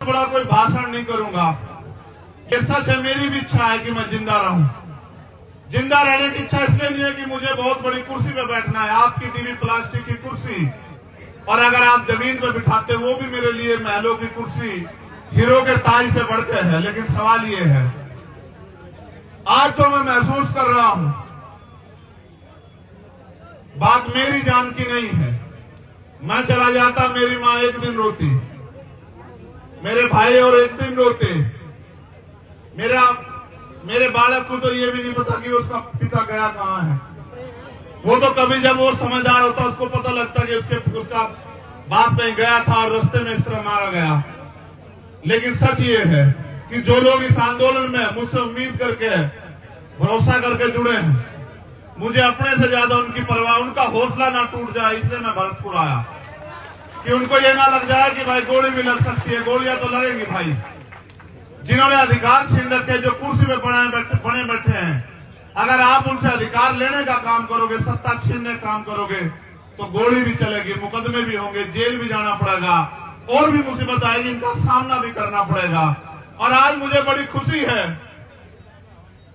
बड़ा कोई भाषण नहीं करूंगा। ये सच है, मेरी भी इच्छा है कि मैं जिंदा रहूं। जिंदा रहने की इच्छा इसलिए नहीं है कि मुझे बहुत बड़ी कुर्सी पे बैठना है, आपकी दी हुई प्लास्टिक की कुर्सी, और अगर आप जमीन पे बिठाते वो भी मेरे लिए महलों की कुर्सी, हीरो के ताज से बढ़ के है। लेकिन सवाल ये है, आज तो मैं महसूस कर रहा हूं बात मेरी जान की नहीं है। मैं चला जाता, मेरी मां एक दिन रोती, मेरे भाई और एक दिन रोते, मेरे बालक को तो ये भी नहीं पता कि उसका पिता गया कहां है। वो तो कभी जब वो समझदार होता उसको पता लगता कि उसका बाप कहीं गया था और रास्ते में इस तरह मारा गया। लेकिन सच ये है कि जो लोग इस आंदोलन में मुझसे उम्मीद करके, भरोसा करके जुड़े हैं, मुझे अपने से ज्यादा उनकी परवाह, उनका हौसला ना टूट जाए, इसलिए मैं भरतपुर आया कि उनको ये ना लग जाए कि भाई गोली भी लग सकती है। गोलियां तो लगेंगी भाई। जिन्होंने अधिकार छीन रखे, जो कुर्सी पे बने बैठे हैं, अगर आप उनसे अधिकार लेने का काम करोगे, सत्ता छीनने का काम करोगे, तो गोली भी चलेगी, मुकदमे भी होंगे, जेल भी जाना पड़ेगा, और भी मुसीबत आएगी, इनका सामना भी करना पड़ेगा। और आज मुझे बड़ी खुशी है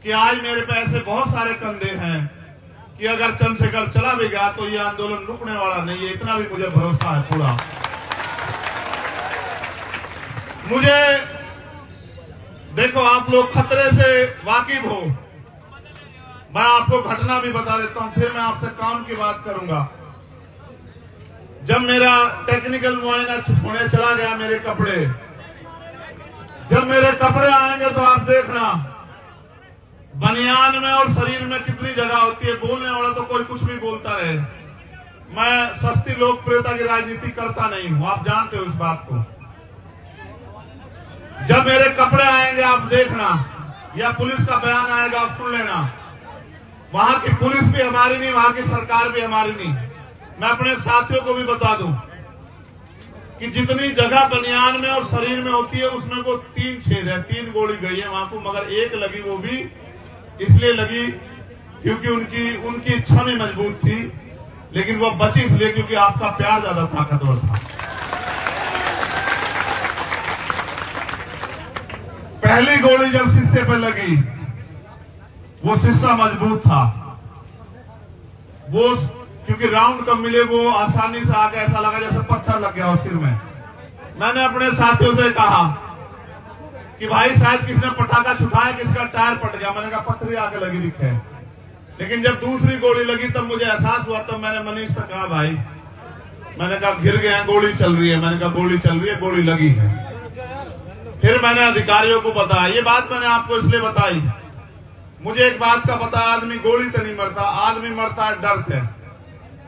कि आज मेरे पे ऐसे बहुत सारे कंधे हैं कि अगर चंद्रशेखर चला भी गया तो ये आंदोलन रुकने वाला नहीं है, इतना भी मुझे भरोसा है पूरा। मुझे देखो, आप लोग खतरे से वाकिफ हो, मैं आपको घटना भी बता देता हूं, फिर मैं आपसे काम की बात करूंगा। जब मेरा टेक्निकल मुआयना होने चला गया, मेरे कपड़े, जब मेरे कपड़े आएंगे तो आप देखना बनियान में और शरीर में कितनी जगह होती है। बोलने वाला तो कोई कुछ भी बोलता रहे, मैं सस्ती लोकप्रियता की राजनीति करता नहीं हूं, आप जानते हो इस बात को। जब मेरे कपड़े आएंगे आप देखना, या पुलिस का बयान आएगा आप सुन लेना, वहां की पुलिस भी हमारी नहीं, वहां की सरकार भी हमारी नहीं। मैं अपने साथियों को भी बता दूं कि जितनी जगह बनियान में और शरीर में होती है उसमें वो 3 छेद है, 3 गोली गई है वहां को, मगर एक लगी, वो भी इसलिए लगी क्योंकि उनकी इच्छा में मजबूत थी, लेकिन वो बची इसलिए क्योंकि आपका प्यार ज्यादा ताकतवर था। पहली गोली जब शीशे पर लगी, वो शीशा मजबूत था, वो क्योंकि राउंड कब मिले, वो आसानी से आके ऐसा लगा जैसे पत्थर लग गया हो सिर में। मैंने अपने साथियों से कहा कि भाई शायद किसी ने पटाखा छुटाया, किसका टायर पट गया। मैंने कहा पत्थर आके लगी दिखे। लेकिन जब दूसरी गोली लगी तब मुझे एहसास हुआ, तब मैंने मनीष से कहा भाई, मैंने कहा घिर गए हैं, गोली चल रही है। मैंने कहा गोली चल रही है, गोली लगी है। फिर मैंने अधिकारियों को बताया, ये बात मैंने आपको इसलिए बताई, मुझे एक बात का पता, आदमी गोली तो नहीं मरता, आदमी मरता है डर से।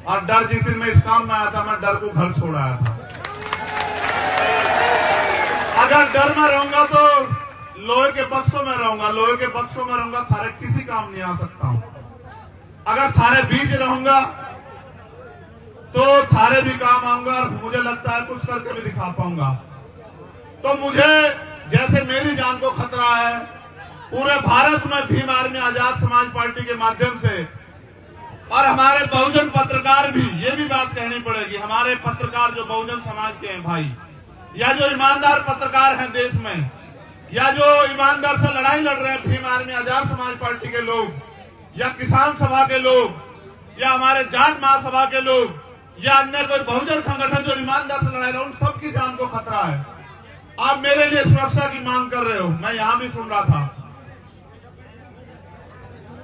और डर जिस दिन मैं इस काम में आया था, मैं डर को घर छोड़ आया था। अगर डर में रहूंगा तो लोहे के बक्सों में रहूंगा, लोहे के बक्सों में रहूंगा, थारे किसी काम नहीं आ सकता हूं। अगर थारे बीच रहूंगा तो थारे भी काम आऊंगा, और मुझे लगता है कुछ करके भी दिखा पाऊंगा। तो मुझे, जैसे मेरी जान को खतरा है, पूरे भारत में भीम आर्मी आजाद समाज पार्टी के माध्यम से, और हमारे बहुजन पत्रकार भी, ये भी बात कहनी पड़ेगी, हमारे पत्रकार जो बहुजन समाज के हैं भाई, या जो ईमानदार पत्रकार हैं देश में, या जो ईमानदार से लड़ाई लड़ रहे हैं, भीम आर्मी आजाद समाज पार्टी के लोग, या किसान सभा के लोग, या हमारे जाट महासभा के लोग, या अन्य कोई बहुजन संगठन जो ईमानदार से लड़ाई रहे, उन सबकी जान को खतरा है। आप मेरे लिए सुरक्षा की मांग कर रहे हो, मैं यहां भी सुन रहा था।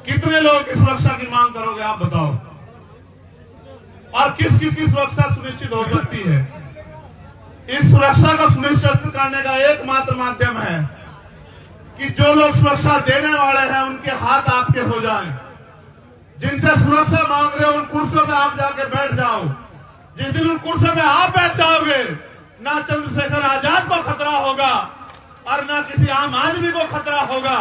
कितने लोगों की सुरक्षा की मांग करोगे आप बताओ, और किस किस की सुरक्षा सुनिश्चित हो सकती है? इस सुरक्षा को सुनिश्चित करने का एकमात्र माध्यम है कि जो लोग सुरक्षा देने वाले हैं उनके हाथ आपके हो जाएं। जिनसे सुरक्षा मांग रहे हो उन कुर्सियों में आप जाके बैठ जाओ। जिस दिन उन कुर्सियों में आप बैठ जाओगे, ना चंद्रशेखर आजाद को खतरा होगा और ना किसी आम आदमी को खतरा होगा।